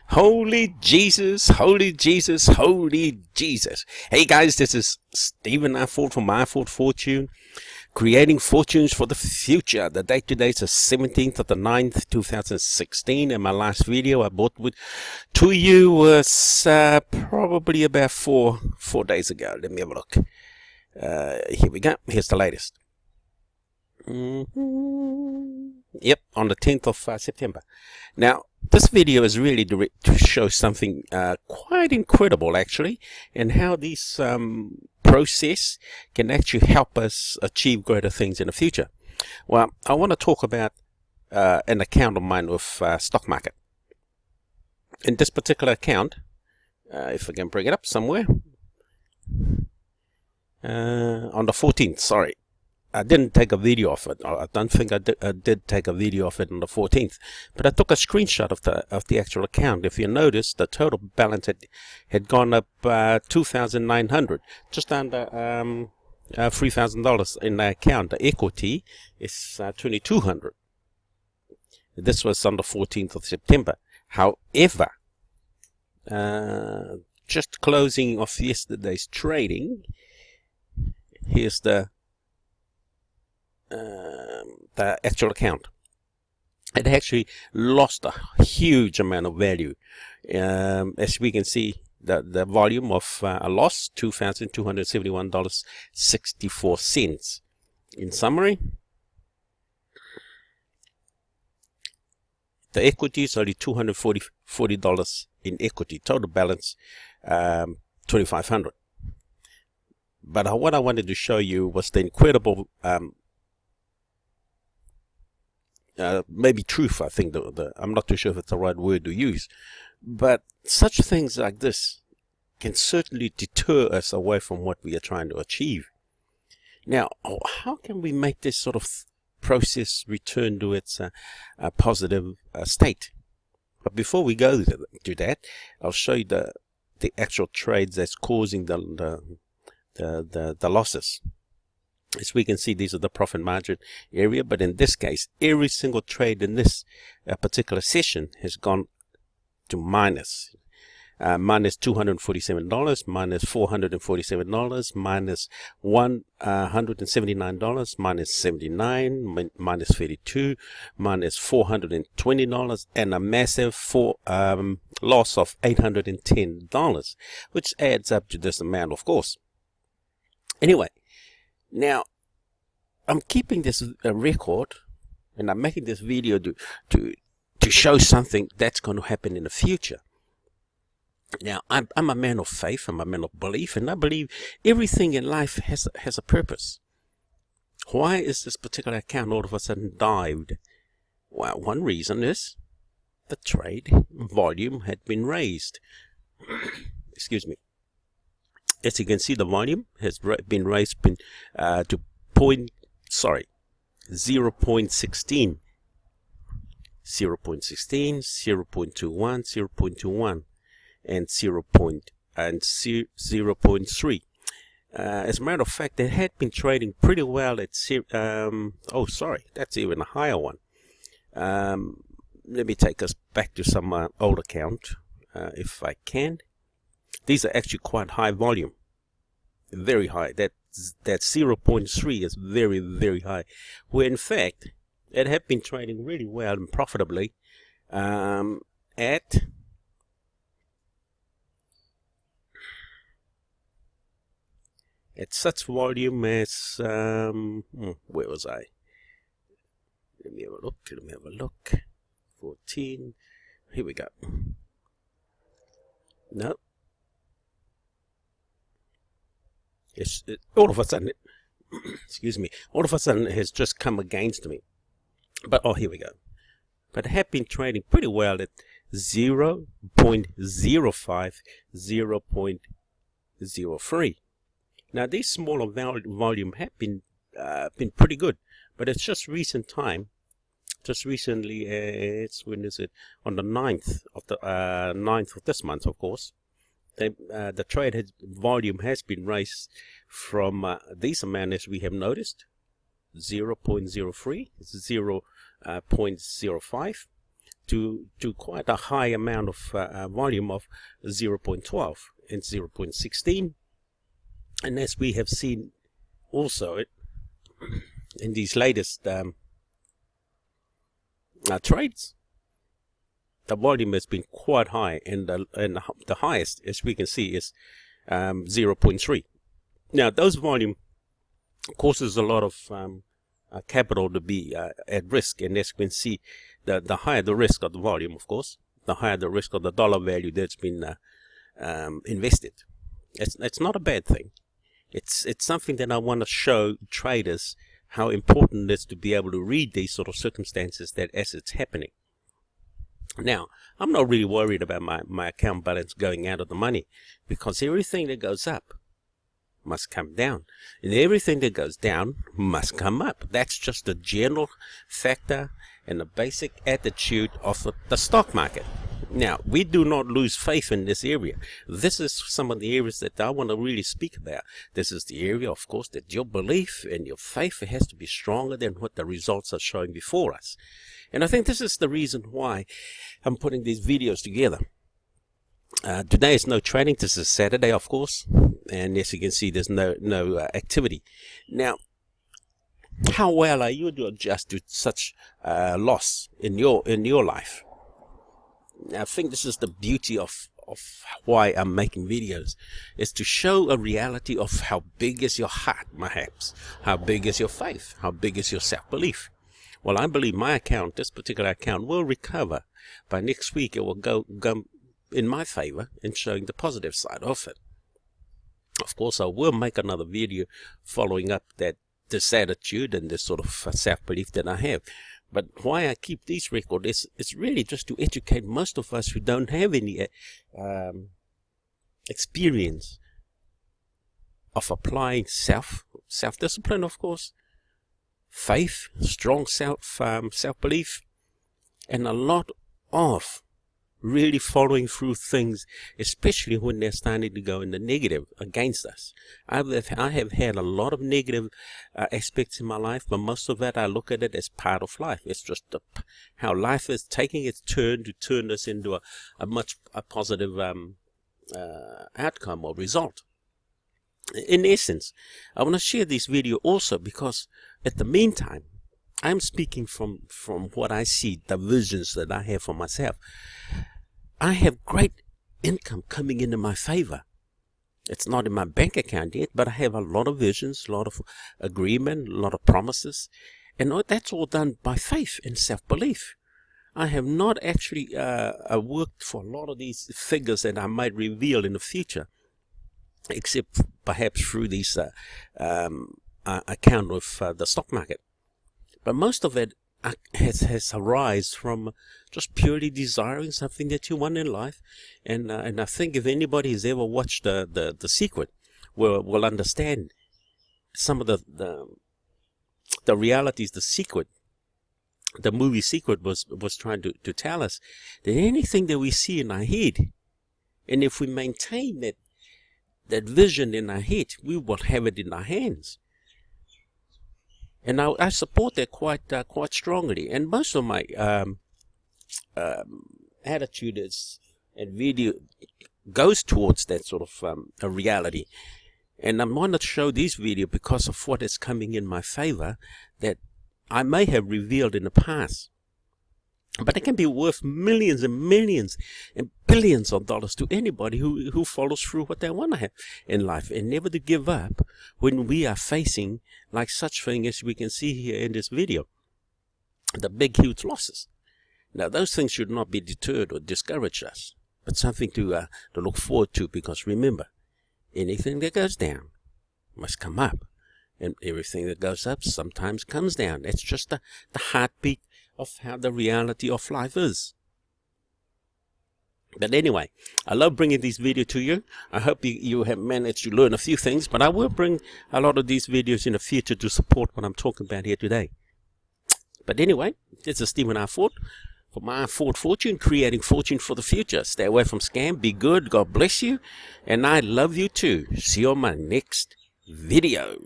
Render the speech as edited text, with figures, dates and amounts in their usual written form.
Holy Jesus, holy Jesus, holy Jesus. Hey guys, this is Stephen iFort from iFort Fortune, creating fortunes for the future. The date today is the 17th of the 9th, 2016, and my last video I bought to you was probably about four days ago. Let me have a look. Here we go. Here's the latest. Yep, on the 10th of September. Now, this video is really to show something quite incredible, actually, and how this process can actually help us achieve greater things in the future. Well, I want to talk about an account of mine with stock market. In this particular account, if I can bring it up somewhere, on the 14th, sorry. I didn't take a video of it. I don't think I did take a video of it on the 14th, but I took a screenshot of the actual account. If you notice, the total balance had gone up $2,900, just under $3,000 in the account. The equity is $2,200. This was on the 14th of September. However, just closing off yesterday's trading, here's the actual account. It actually lost a huge amount of value. As we can see, the volume of a loss, $2,271.64. In summary, the equity is only $240 in equity. Total balance $2,500. But what I wanted to show you was the incredible maybe truth. I think I'm not too sure if it's the right word to use, but such things like this can certainly deter us away from what we are trying to achieve. Now, how can we make this sort of process return to its positive state? But before we go to that, I'll show you the actual trades that's causing the losses. As we can see, these are the profit margin area, but in this case, every single trade in this particular session has gone to minus. Minus $247, minus $447, minus $179, minus 79, minus 32, minus $420, and a massive loss of $810, which adds up to this amount, of course. Anyway, now I'm keeping this record, and I'm making this video to show something that's going to happen in the future. Now, I'm a man of faith, I'm a man of belief, and I believe everything in life has a purpose. Why is this particular account all of a sudden dived? Well, one reason is the trade volume had been raised. Excuse me. As you can see, the volume has been raised to 0.16, 0.16, 0.21, 0.21, and 0.3. As a matter of fact, it had been trading pretty well at oh, sorry, that's even a higher one. Let me take us back to some old account, if I can. These are actually quite high volume, very high. That 0.3 is very, very high. Where in fact, it had been trading really well and profitably at such volume as where was I? Let me have a look. 14. Here we go. No. All of a sudden, excuse me, all of a sudden it has just come against me. But, oh, here we go. But it had been trading pretty well at 0.05, 0.03. Now, these smaller volume have been pretty good, but it's just recent time. Just recently, it's, when is it? On the 9th of this month, of course. The trade volume has been raised from these amounts, as we have noticed, 0.03, 0.05, to quite a high amount of volume of 0.12 and 0.16. And as we have seen also in these latest trades, the volume has been quite high, and the highest, as we can see, is 0.3. Now, those volume causes a lot of capital to be at risk, and as we can see, the higher the risk of the volume, of course, the higher the risk of the dollar value that's been invested. It's not a bad thing. It's something that I want to show traders how important it is to be able to read these sort of circumstances that as it's happening. Now, I'm not really worried about my account balance going out of the money, because everything that goes up must come down, and everything that goes down must come up. That's just the general factor and the basic attitude of the stock market. Now, we do not lose faith in this area. This is some of the areas that I want to really speak about. This is the area, of course, that your belief and your faith has to be stronger than what the results are showing before us. And I think this is the reason why I'm putting these videos together. Today is no trading. This is Saturday, of course, and as you can see, there's no activity. Now, how well are you to adjust to such loss in your life? I think this is the beauty of why I'm making videos, is to show a reality of how big is your heart, perhaps, how big is your faith, how big is your self-belief. Well, I believe my account, this particular account, will recover. By next week, it will go in my favor in showing the positive side of it. Of course, I will make another video following up this attitude and this sort of self-belief that I have. But why I keep these records is really just to educate most of us who don't have any experience of applying self-discipline, of course, faith, strong self-belief, and a lot of really following through things, especially when they're starting to go in the negative against us. I have had a lot of negative aspects in my life, but most of that I look at it as part of life. It's just how life is taking its turn to turn us into a positive outcome or result. In essence, I want to share this video also because at the meantime, I'm speaking from what I see, the visions that I have for myself. I have great income coming into my favor. It's not in my bank account yet, but I have a lot of visions, a lot of agreement, a lot of promises. And that's all done by faith and self-belief. I have not actually worked for a lot of these figures that I might reveal in the future, except perhaps through these account with the stock market. But most of it has arisen from just purely desiring something that you want in life. And I think if anybody has ever watched the Secret will understand some of the realities. The Secret, the movie Secret was trying to tell us that anything that we see in our head, and if we maintain that vision in our head, we will have it in our hands. And I support that quite strongly. And most of my attitude and video goes towards that sort of a reality. And I want to show this video because of what is coming in my favor that I may have revealed in the past. But it can be worth millions and millions and billions of dollars to anybody who follows through what they want to have in life, and never to give up when we are facing like such thing as we can see here in this video, the big huge losses. Now those things should not be deterred or discourage us, but something to look forward to, because remember, anything that goes down must come up, and everything that goes up sometimes comes down. That's just the heartbeat of how the reality of life is. But anyway, I love bringing these videos to you. I hope you have managed to learn a few things, but I will bring a lot of these videos in the future to support what I'm talking about here today. But anyway, this is Stephen R. Ford from R. Ford Fortune, creating fortune for the future. Stay away from scam, be good, God bless you, and I love you too. See you on my next video.